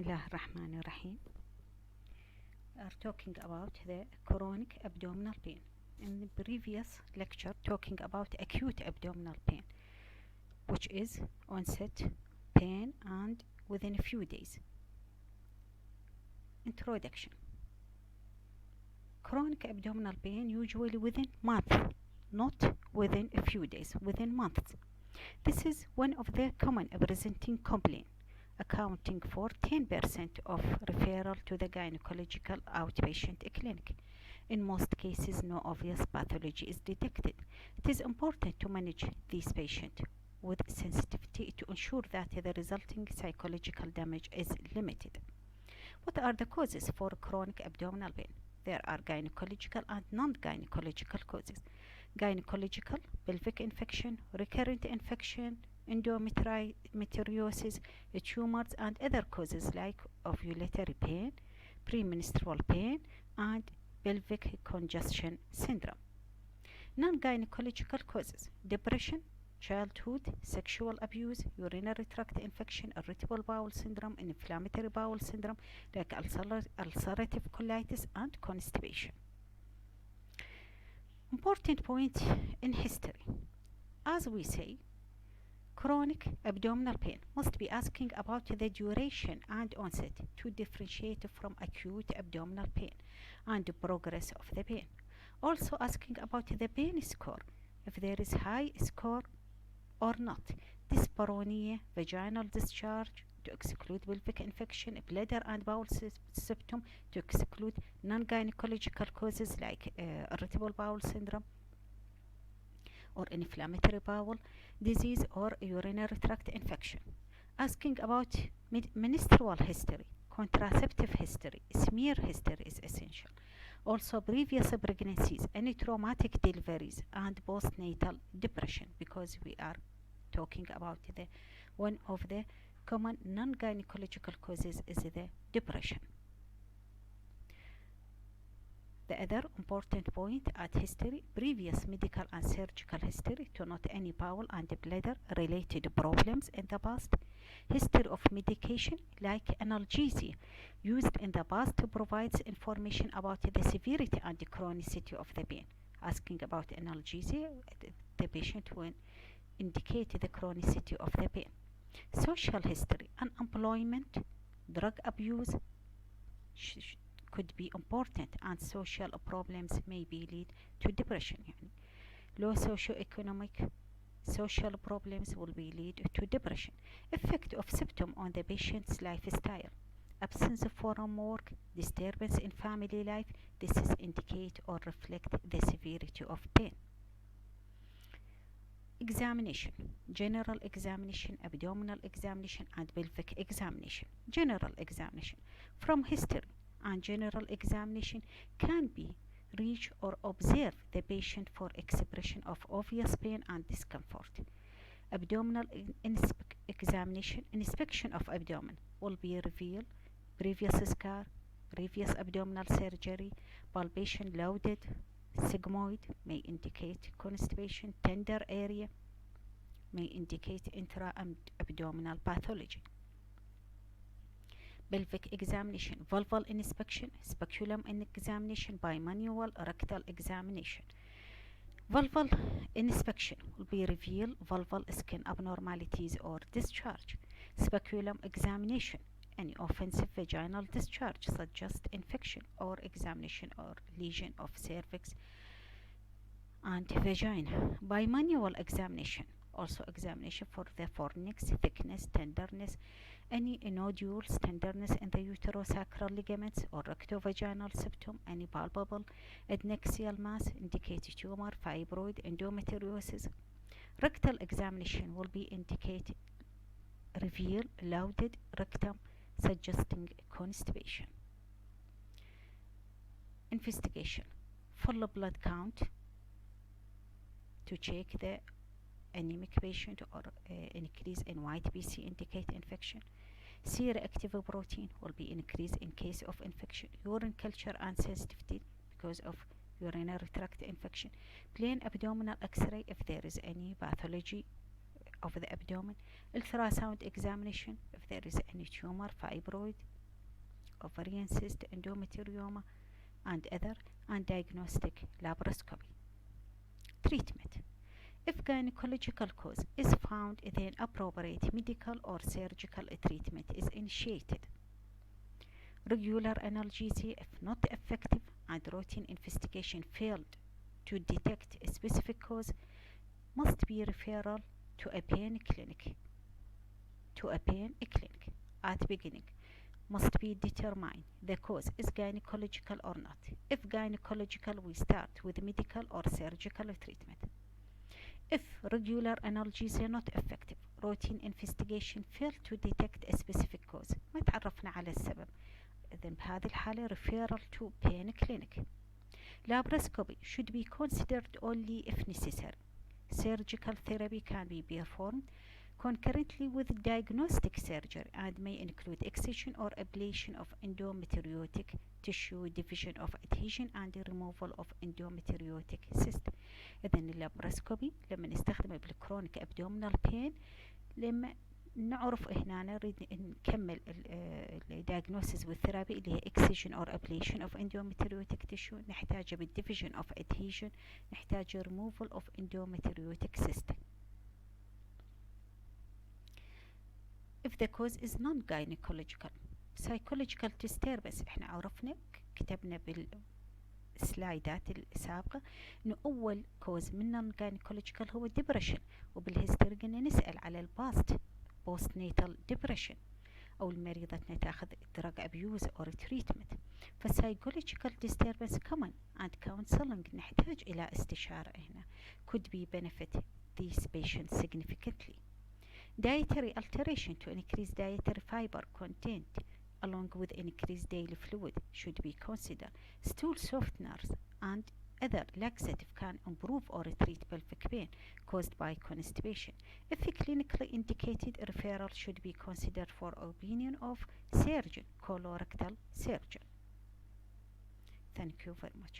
Bismillah ar-Rahman ar-Rahim. We are talking about the chronic abdominal pain. In the previous lecture, talking about acute abdominal pain, which is onset pain and within a few days. Introduction. Chronic abdominal pain usually within months, not within a few days, within months. This is one of the common presenting complaints, accounting for 10% of referral to the gynecological outpatient clinic. In most cases, no obvious pathology is detected. It is important to manage these patients with sensitivity to ensure that the resulting psychological damage is limited. What are the causes for chronic abdominal pain? There are gynecological and non-gynecological causes. Gynecological, pelvic infection, recurrent infection, endometriosis, tumors, and other causes like ovulatory pain, premenstrual pain, and pelvic congestion syndrome. Non-gynecological causes: depression, childhood, sexual abuse, urinary tract infection, irritable bowel syndrome, inflammatory bowel syndrome like ulcerative colitis, and constipation. Important point in history. As we say, chronic abdominal pain must be asking about the duration and onset to differentiate from acute abdominal pain and the progress of the pain. Also asking about the pain score, if there is high score or not. Dyspareunia, vaginal discharge to exclude pelvic infection, bladder and bowel symptom to exclude non-gynecological causes like irritable bowel syndrome or inflammatory bowel disease or urinary tract infection. Asking about menstrual history, contraceptive history, smear history is essential. Also previous pregnancies, any traumatic deliveries, and postnatal depression, because we are talking about one of the common non-gynecological causes is the depression. The other important point at history, previous medical and surgical history to note any bowel and bladder related problems in the past. History of medication like analgesia used in the past provides information about the severity and the chronicity of the pain. Asking about analgesia, the patient will indicate the chronicity of the pain. Social history, unemployment, drug abuse could be important, and social problems may be lead to depression. Low socioeconomic social problems will be lead to depression. Effect of symptom on the patient's lifestyle, absence of foreign work, disturbance in family life. This is indicate or reflect the severity of pain. Examination: general examination, abdominal examination, and pelvic examination. General examination from history and general examination can be reach or observe the patient for expression of obvious pain and discomfort. Abdominal examination, inspection of abdomen will be revealed previous scar, previous abdominal surgery, palpation loaded, sigmoid may indicate constipation, tender area may indicate intra-abdominal pathology. Pelvic examination, vulval inspection, speculum examination, bimanual rectal examination. Vulval inspection will be reveal vulval skin abnormalities or discharge. Speculum examination, any offensive vaginal discharge suggest infection or examination or lesion of cervix and vagina. Bimanual examination, also examination for the fornix, thickness, tenderness, any nodules, tenderness in the uterosacral ligaments or rectovaginal septum, any palpable adnexial mass indicate tumor, fibroid, endometriosis. Rectal examination will be indicate reveal loaded rectum suggesting constipation. Investigation: full blood count to check the anemic patient or increase in white BC indicate infection. C-reactive protein will be increased in case of infection. Urine culture and sensitivity because of urinary tract infection. Plain abdominal X-ray if there is any pathology of the abdomen. Ultrasound examination if there is any tumor, fibroid, ovarian cyst, endometrioma, and other, and diagnostic laparoscopy. Treatment. If gynecological cause is found, then appropriate medical or surgical treatment is initiated. Regular analgesia, if not effective and routine investigation failed to detect a specific cause, must be referral to a pain clinic. At beginning, must be determined the cause is gynecological or not. If gynecological, we start with medical or surgical treatment. If regular analgesia not effective, routine investigation failed to detect a specific cause، ما تعرفنا على السبب، إذن بهذه الحالة referral to pain clinic. Laparoscopy should be considered only if necessary. Surgical therapy can be performed concurrently with diagnostic surgery and may include excision or ablation of endometriotic tissue, division of adhesion and removal of endometriotic cyst. إذن اللابراسكوبي لما نستخدمه بالكرونيك abdominal pain، لما نعرف هنا نريد نكمل الدياغنوسيس والثيرابي اللي هي excision or ablation of endometriotic tissue، نحتاج بالdivision of adhesion، نحتاج removal of endometriotic cyst. If the cause is non-gynecological. Psychological disturbance، احنا عرفنا كتبنا بالسلايدات السابقة انه اول كوز من non-gynecological هو depression، وبالهيستوري قلنا نسأل على الباست postnatal depression، او المريضة تاخذ drug abuse or treatment. فالpsychological disturbance common and counseling نحتاج الى استشارة هنا could be benefit these patients significantly. Dietary alteration to increase dietary fiber content along with increased daily fluid should be considered. Stool softeners and other laxative can improve or treat pelvic pain caused by constipation. If clinically indicated, referral should be considered for opinion of surgeon, colorectal surgeon. Thank you very much.